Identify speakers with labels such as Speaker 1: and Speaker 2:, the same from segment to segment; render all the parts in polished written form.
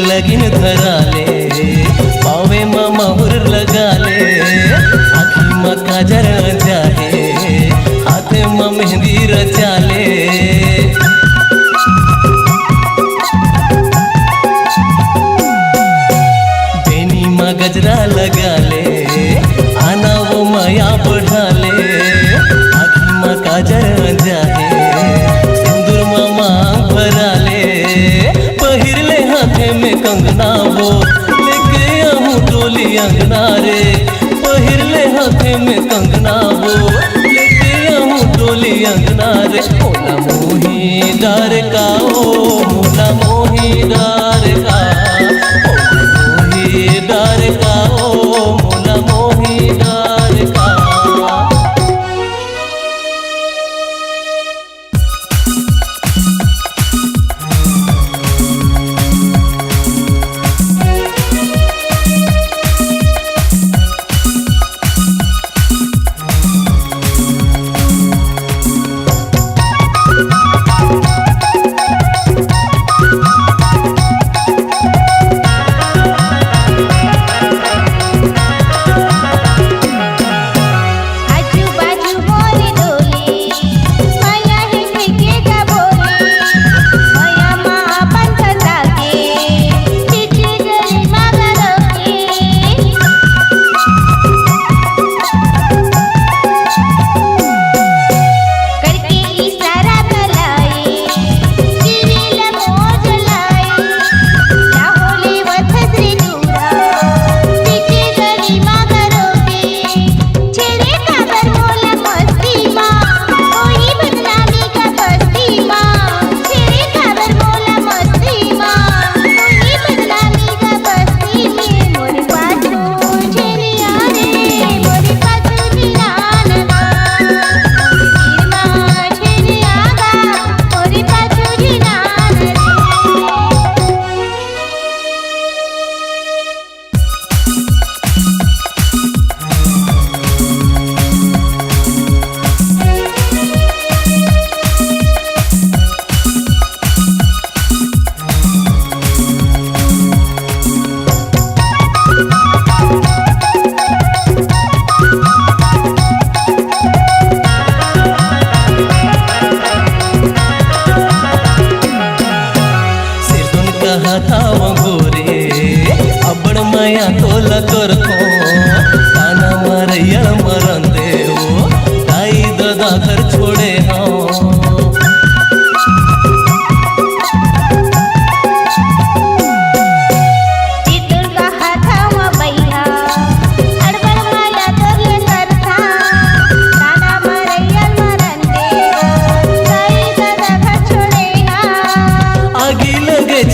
Speaker 1: लगिन धराले पावे महुर लगाले आँखी में काजर जाहे हाथे में मेहंदी रचाले बेनी में गजरा लगाले आना वो माया बढ़ाले आँखी में काजर जाहे सिंदूर में मांग भराले पहिरले हाथे में कंगना वो लेके आहूँ टोली अंगना रे पहिरले हाथे में कंगना वो लेके आहूँ टोली अंगना रे मोला मोही डार का ओ मोला मोही डार का मोही डार का ओ मोला मोही डार का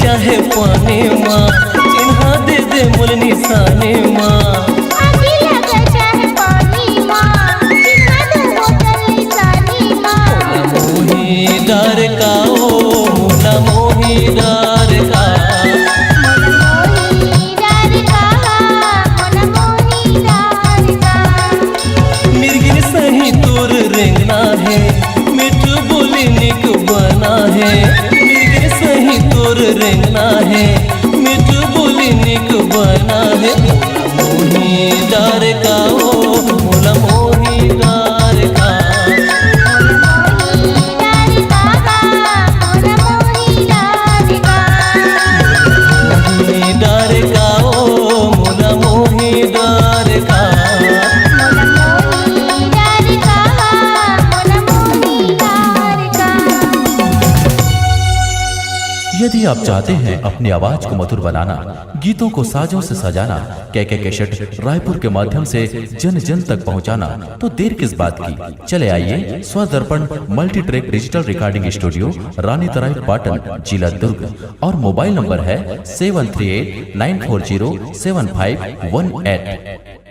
Speaker 2: चाहे पाने माँ चिन्हा दे दे मोल निशाने माँ
Speaker 1: का ओ मोला मोही डार का मोही डार का ओ मोला मोही डार का।
Speaker 2: यदि आप चाहते हैं अपनी आवाज को मधुर बनाना, गीतों को साजों से सजाना, के कैसेट रायपुर के माध्यम से जन जन तक पहुंचाना, तो देर किस बात की, चले आइए Swadarpan multi track digital recording studio, Rani Tarai Patan, जिला दुर्ग। और मोबाइल नंबर है 7389407518।